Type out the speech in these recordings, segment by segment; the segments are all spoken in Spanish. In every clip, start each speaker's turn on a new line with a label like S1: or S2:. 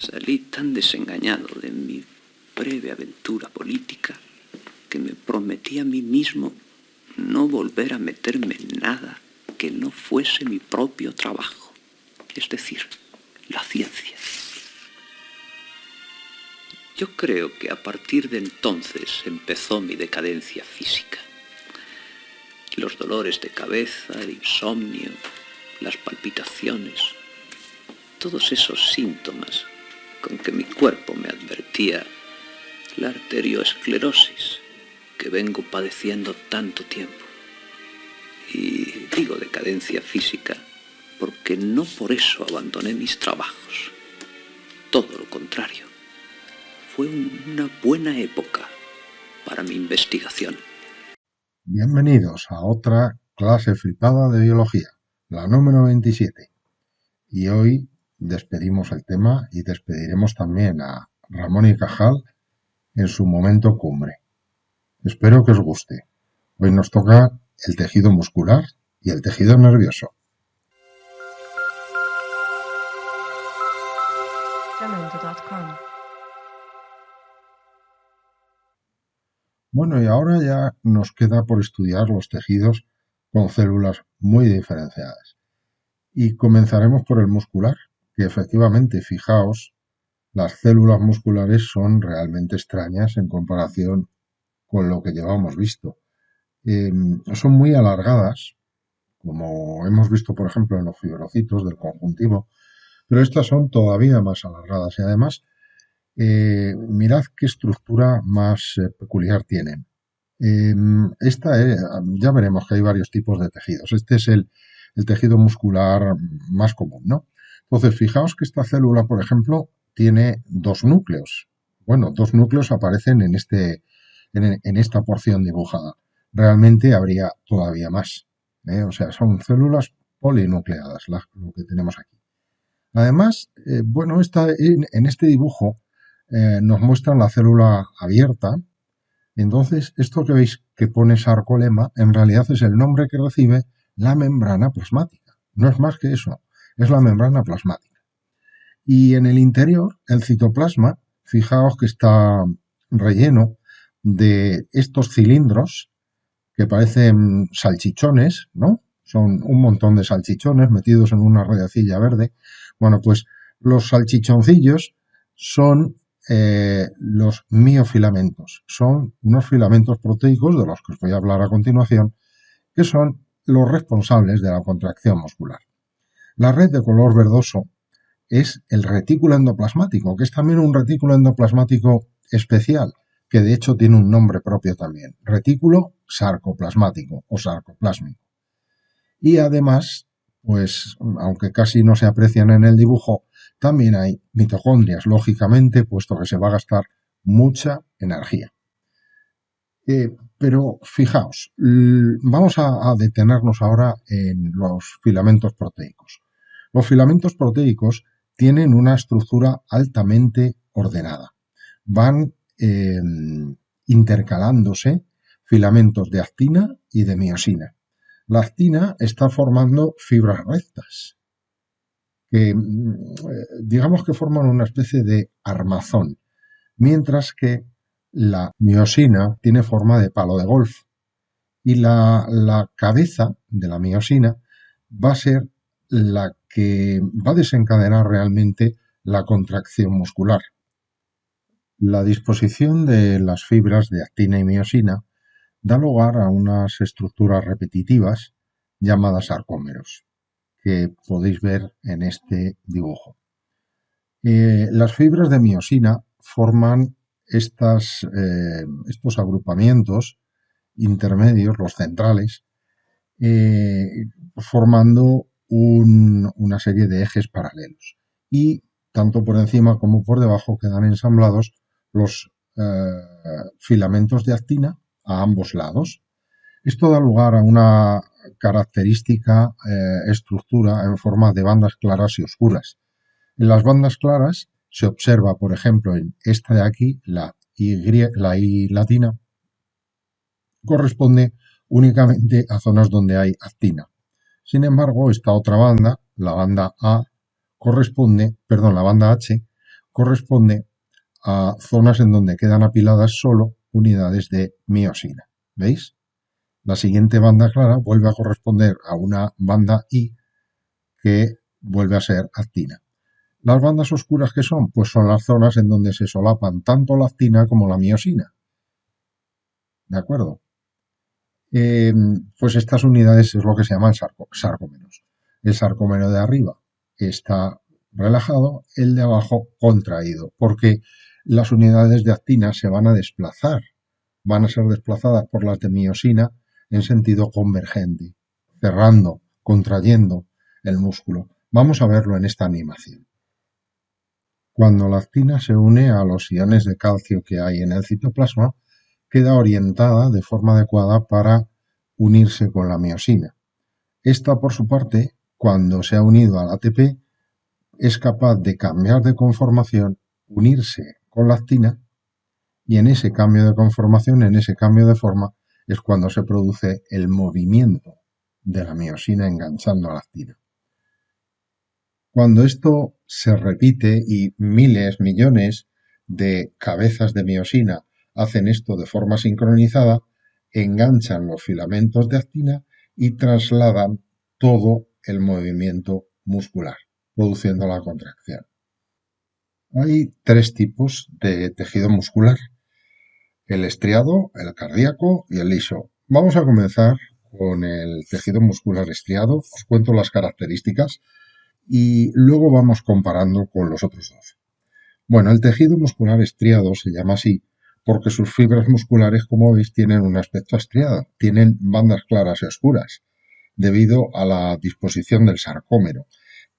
S1: Salí tan desengañado de mi breve aventura política que me prometí a mí mismo no volver a meterme en nada que no fuese mi propio trabajo, es decir, la ciencia. Yo creo que a partir de entonces empezó mi decadencia física. Los dolores de cabeza, el insomnio, las palpitaciones, todos esos síntomas con que mi cuerpo me advertía la arterioesclerosis que vengo padeciendo tanto tiempo. Y digo decadencia física porque no por eso abandoné mis trabajos. Todo lo contrario. Fue una buena época para mi investigación.
S2: Bienvenidos a otra clase flipada de biología, la número 27. Y hoy despedimos el tema y despediremos también a Ramón y Cajal en su momento cumbre. Espero que os guste. Hoy nos toca el tejido muscular y el tejido nervioso. Bueno, y ahora ya nos queda por estudiar los tejidos con células muy diferenciadas. Y comenzaremos por el muscular, que efectivamente, fijaos, las células musculares son realmente extrañas en comparación con lo que llevamos visto. Son muy alargadas, como hemos visto, por ejemplo, en los fibrocitos del conjuntivo, pero estas son todavía más alargadas y además, mirad qué estructura más peculiar tienen. Ya veremos que hay varios tipos de tejidos. Este es el tejido muscular más común, ¿no? Entonces, fijaos que esta célula, por ejemplo, tiene dos núcleos. Bueno, dos núcleos aparecen en esta porción dibujada. Realmente habría todavía más, ¿eh? O sea, son células polinucleadas, lo que tenemos aquí. Además, bueno, en este dibujo nos muestran la célula abierta. Entonces, esto que veis que pone sarcolema, en realidad es el nombre que recibe la membrana plasmática. No es más que eso, es la membrana plasmática. Y en el interior, el citoplasma, fijaos que está relleno de estos cilindros que parecen salchichones, ¿no? Son un montón de salchichones metidos en una ruedecilla verde. Bueno, pues los salchichoncillos son los miofilamentos. Son unos filamentos proteicos, de los que os voy a hablar a continuación, que son los responsables de la contracción muscular. La red de color verdoso es el retículo endoplasmático, que es también un retículo endoplasmático especial, que de hecho tiene un nombre propio también, retículo sarcoplasmático o sarcoplásmico. Y además, pues aunque casi no se aprecian en el dibujo, también hay mitocondrias, lógicamente, puesto que se va a gastar mucha energía. Pero fijaos, vamos a detenernos ahora en los filamentos proteicos. Los filamentos proteicos tienen una estructura altamente ordenada. Van intercalándose filamentos de actina y de miosina. La actina está formando fibras rectas, que digamos que forman una especie de armazón, mientras que la miosina tiene forma de palo de golf. Y la cabeza de la miosina va a ser la que va a desencadenar realmente la contracción muscular. La disposición de las fibras de actina y miosina da lugar a unas estructuras repetitivas llamadas sarcómeros, que podéis ver en este dibujo. Las fibras de miosina forman estos agrupamientos intermedios, los centrales, formando una serie de ejes paralelos. Y tanto por encima como por debajo quedan ensamblados los filamentos de actina a ambos lados. Esto da lugar a una característica estructura en forma de bandas claras y oscuras. En las bandas claras se observa, por ejemplo, en esta de aquí, la I latina, corresponde únicamente a zonas donde hay actina. Sin embargo, esta otra banda, la banda H, corresponde a zonas en donde quedan apiladas solo unidades de miosina. ¿Veis? La siguiente banda clara vuelve a corresponder a una banda I que vuelve a ser actina. ¿Las bandas oscuras qué son? Pues son las zonas en donde se solapan tanto la actina como la miosina. ¿De acuerdo? Pues estas unidades es lo que se llaman sarcómeros. El sarcómero de arriba está relajado, el de abajo contraído, porque las unidades de actina se van a desplazar, van a ser desplazadas por las de miosina en sentido convergente, cerrando, contrayendo el músculo. Vamos a verlo en esta animación. Cuando la actina se une a los iones de calcio que hay en el citoplasma, queda orientada de forma adecuada para unirse con la miosina. Esta, por su parte, cuando se ha unido al ATP, es capaz de cambiar de conformación, unirse con la actina, y en ese cambio de conformación, en ese cambio de forma, es cuando se produce el movimiento de la miosina enganchando a la actina. Cuando esto se repite y miles, millones de cabezas de miosina hacen esto de forma sincronizada, enganchan los filamentos de actina y trasladan todo el movimiento muscular, produciendo la contracción. Hay tres tipos de tejido muscular: el estriado, el cardíaco y el liso. Vamos a comenzar con el tejido muscular estriado. Os cuento las características y luego vamos comparando con los otros dos. Bueno, el tejido muscular estriado se llama así porque sus fibras musculares, como veis, tienen un aspecto estriado, tienen bandas claras y oscuras, debido a la disposición del sarcómero.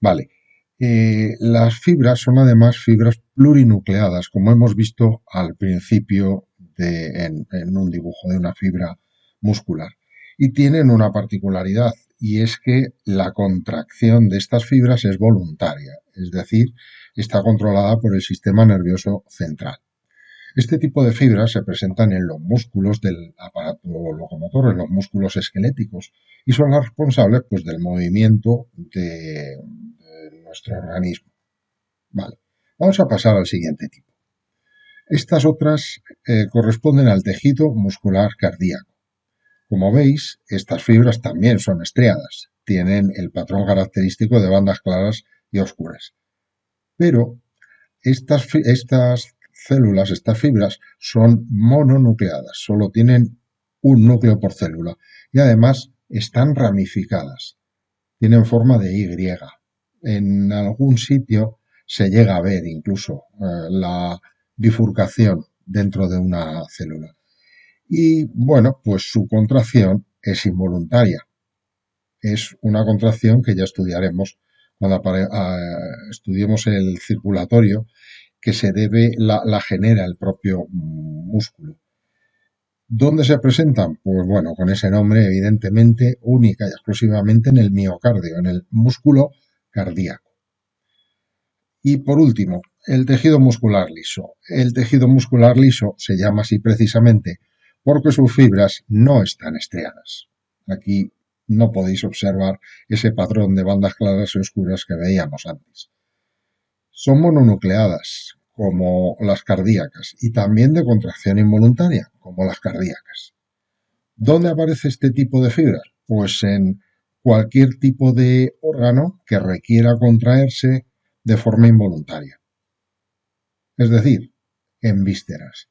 S2: Vale, las fibras son además fibras plurinucleadas, como hemos visto al principio en un dibujo de una fibra muscular. Y tienen una particularidad, y es que la contracción de estas fibras es voluntaria, es decir, está controlada por el sistema nervioso central. Este tipo de fibras se presentan en los músculos del aparato locomotor, en los músculos esqueléticos, y son las responsables, pues, del movimiento de nuestro organismo. Vale, vamos a pasar al siguiente tipo. Estas otras corresponden al tejido muscular cardíaco. Como veis, estas fibras también son estriadas, tienen el patrón característico de bandas claras y oscuras. Pero estas células, estas fibras, son mononucleadas, solo tienen un núcleo por célula y además están ramificadas, tienen forma de Y. En algún sitio se llega a ver incluso la bifurcación dentro de una célula. Y bueno, pues su contracción es involuntaria. Es una contracción que ya estudiaremos cuando estudiemos el circulatorio, que se debe, la genera el propio músculo. ¿Dónde se presentan? Pues bueno, con ese nombre, evidentemente, única y exclusivamente en el miocardio, en el músculo cardíaco. Y por último, el tejido muscular liso. El tejido muscular liso se llama así precisamente porque sus fibras no están estriadas. Aquí no podéis observar ese patrón de bandas claras y oscuras que veíamos antes. Son mononucleadas, como las cardíacas, y también de contracción involuntaria, como las cardíacas. ¿Dónde aparece este tipo de fibras? Pues en cualquier tipo de órgano que requiera contraerse de forma involuntaria. Es decir, en vísceras,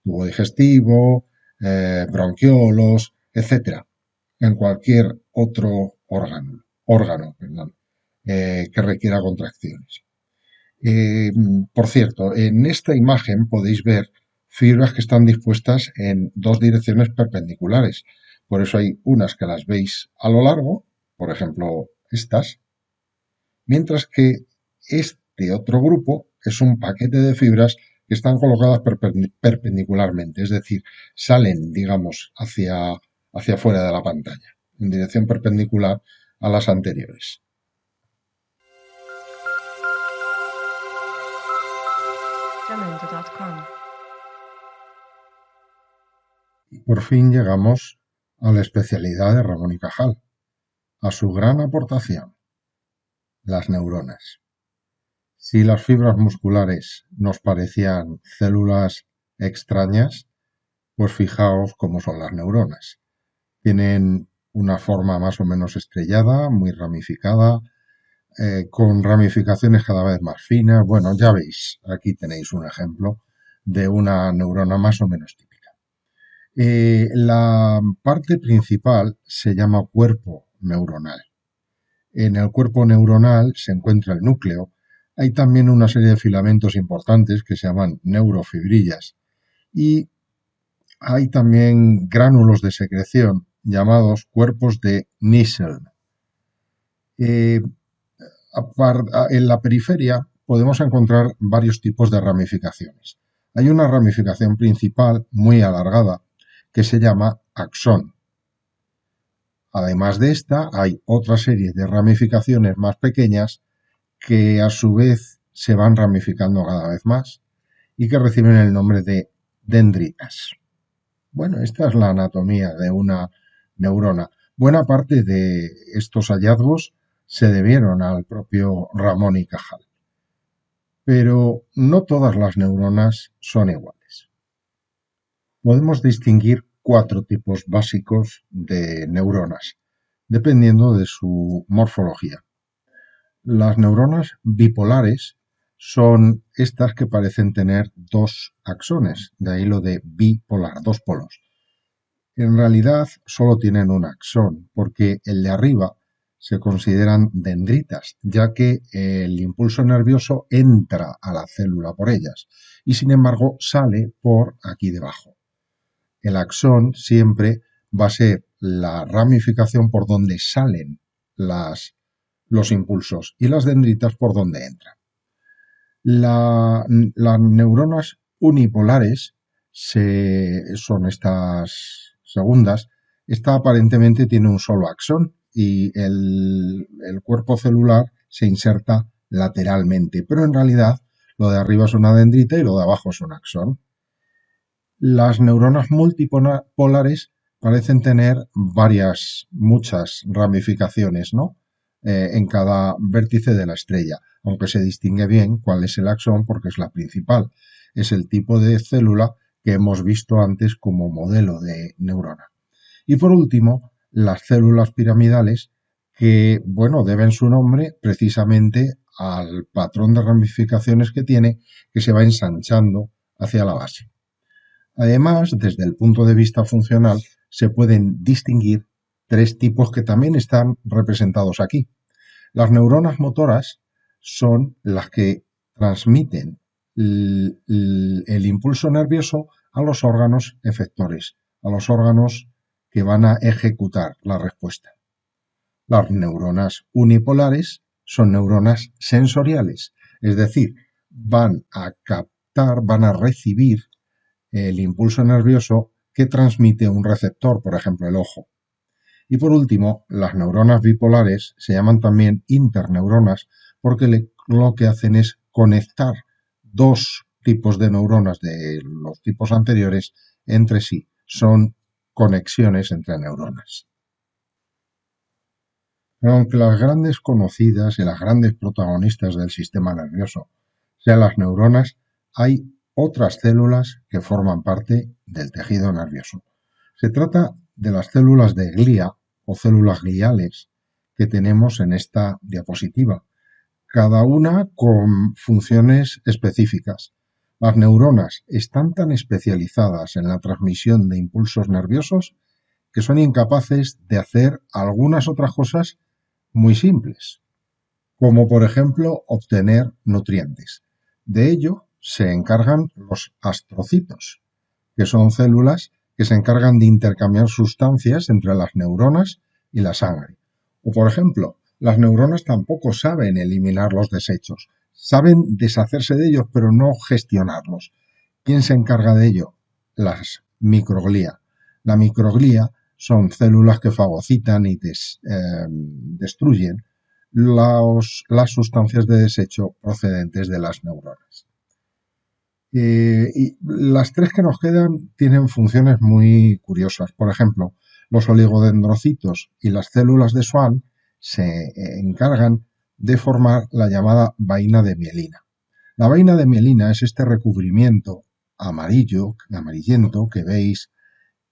S2: tubo digestivo, bronquiolos, etc. En cualquier otro órgano que requiera contracciones. Por cierto, en esta imagen podéis ver fibras que están dispuestas en dos direcciones perpendiculares. Por eso hay unas que las veis a lo largo, por ejemplo estas, mientras que este otro grupo es un paquete de fibras que están colocadas perpendicularmente, es decir, salen, digamos, hacia fuera de la pantalla, en dirección perpendicular a las anteriores. Y por fin llegamos a la especialidad de Ramón y Cajal, a su gran aportación, las neuronas. Si las fibras musculares nos parecían células extrañas, pues fijaos cómo son las neuronas. Tienen una forma más o menos estrellada, muy ramificada, con ramificaciones cada vez más finas. Bueno, ya veis, aquí tenéis un ejemplo de una neurona más o menos típica. La parte principal se llama cuerpo neuronal. En el cuerpo neuronal se encuentra el núcleo. Hay también una serie de filamentos importantes que se llaman neurofibrillas y hay también gránulos de secreción llamados cuerpos de Nissl. Eh, en la periferia podemos encontrar varios tipos de ramificaciones. Hay una ramificación principal muy alargada que se llama axón. Además de esta, hay otra serie de ramificaciones más pequeñas que a su vez se van ramificando cada vez más y que reciben el nombre de dendritas. Bueno, esta es la anatomía de una neurona. Buena parte de estos hallazgos se debieron al propio Ramón y Cajal. Pero no todas las neuronas son iguales. Podemos distinguir 4 tipos básicos de neuronas, dependiendo de su morfología. Las neuronas bipolares son estas que parecen tener 2 axones, de ahí lo de bipolar, 2 polos. En realidad solo tienen un axón, porque el de arriba se consideran dendritas, ya que el impulso nervioso entra a la célula por ellas y sin embargo sale por aquí debajo. El axón siempre va a ser la ramificación por donde salen los impulsos y las dendritas por donde entran. Las neuronas unipolares son estas segundas. Esta aparentemente tiene un solo axón y el cuerpo celular se inserta lateralmente, pero en realidad lo de arriba es una dendrita y lo de abajo es un axón. Las neuronas multipolares parecen tener muchas ramificaciones, ¿no? En cada vértice de la estrella, aunque se distingue bien cuál es el axón porque es la principal. Es el tipo de célula que hemos visto antes como modelo de neurona. Y por último, las células piramidales que, bueno, deben su nombre precisamente al patrón de ramificaciones que tiene, que se va ensanchando hacia la base. Además, desde el punto de vista funcional, se pueden distinguir 3 tipos que también están representados aquí. Las neuronas motoras son las que transmiten el impulso nervioso a los órganos efectores, a los órganos que van a ejecutar la respuesta. Las neuronas unipolares son neuronas sensoriales, es decir, van a captar, van a recibir el impulso nervioso que transmite un receptor, por ejemplo el ojo. Y por último, las neuronas bipolares se llaman también interneuronas porque lo que hacen es conectar 2 tipos de neuronas de los tipos anteriores entre sí. Son conexiones entre neuronas. Pero aunque las grandes conocidas y las grandes protagonistas del sistema nervioso sean las neuronas, hay otras células que forman parte del tejido nervioso. Se trata de las células de glía o células gliales que tenemos en esta diapositiva, cada una con funciones específicas. Las neuronas están tan especializadas en la transmisión de impulsos nerviosos que son incapaces de hacer algunas otras cosas muy simples, como por ejemplo obtener nutrientes. De ello se encargan los astrocitos, que son células que se encargan de intercambiar sustancias entre las neuronas y la sangre. O por ejemplo, las neuronas tampoco saben eliminar los desechos, saben deshacerse de ellos pero no gestionarlos. ¿Quién se encarga de ello? Las microglía. La microglía son células que fagocitan y destruyen las sustancias de desecho procedentes de las neuronas. Y las 3 que nos quedan tienen funciones muy curiosas. Por ejemplo, los oligodendrocitos y las células de Schwann se encargan de formar la llamada vaina de mielina. La vaina de mielina es este recubrimiento amarillento que veis,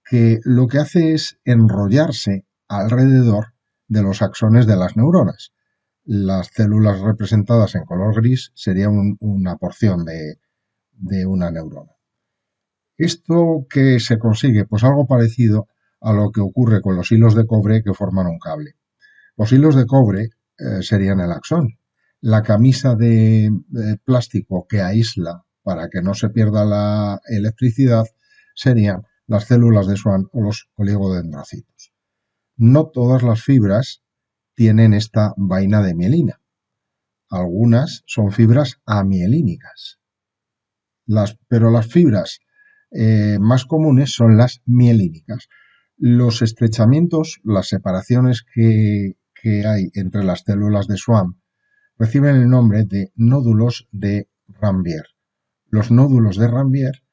S2: que lo que hace es enrollarse alrededor de los axones de las neuronas. Las células representadas en color gris serían una porción de una neurona. ¿Esto qué se consigue? Pues algo parecido a lo que ocurre con los hilos de cobre que forman un cable. Los hilos de cobre serían el axón. La camisa de plástico que aísla para que no se pierda la electricidad serían las células de Schwann o los oligodendrocitos. No todas las fibras tienen esta vaina de mielina. Algunas son fibras amielínicas. Pero las fibras más comunes son las mielínicas. Los estrechamientos, las separaciones que hay entre las células de Schwann reciben el nombre de nódulos de Ranvier. Los nódulos de Ranvier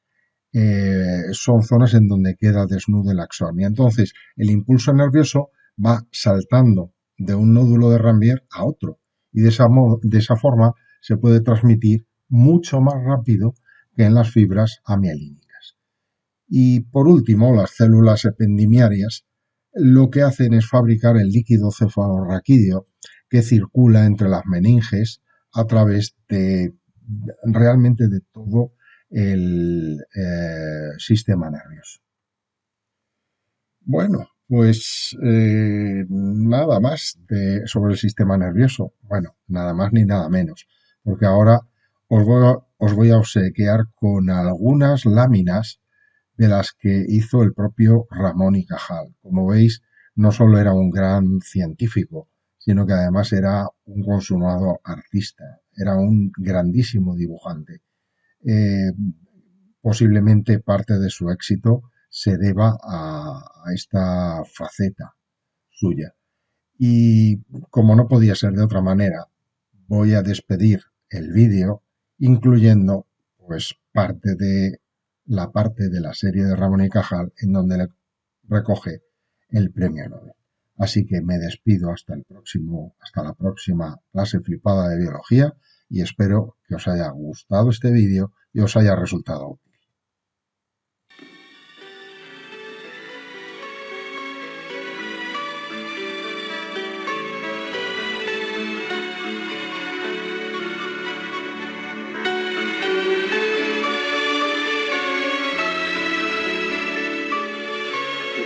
S2: son zonas en donde queda desnudo el axón y entonces el impulso nervioso va saltando de un nódulo de Ranvier a otro y de esa forma se puede transmitir mucho más rápido que en las fibras amielínicas. Y por último, las células ependimiarias lo que hacen es fabricar el líquido cefalorraquídeo que circula entre las meninges a través de realmente de todo el sistema nervioso. Bueno, pues nada más sobre el sistema nervioso. Bueno, nada más ni nada menos, porque ahora os voy a obsequiar con algunas láminas de las que hizo el propio Ramón y Cajal. Como veis, no solo era un gran científico, sino que además era un consumado artista, era un grandísimo dibujante. Posiblemente parte de su éxito se deba a esta faceta suya. Y como no podía ser de otra manera, voy a despedir el vídeo incluyendo pues parte de la serie de Ramón y Cajal en donde le recoge el premio Nobel. Así que me despido hasta la próxima clase flipada de biología y espero que os haya gustado este vídeo y os haya resultado útil.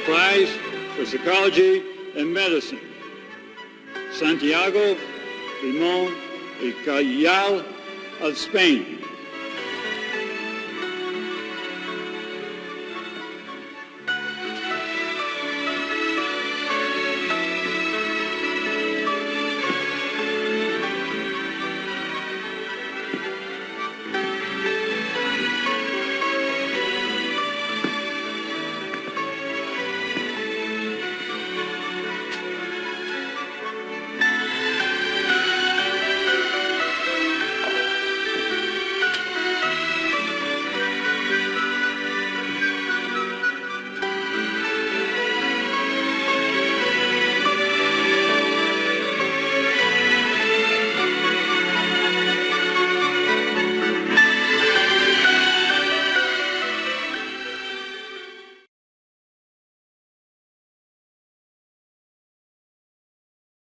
S3: Prize for Psychology and Medicine, Santiago Ramón y Cajal of Spain.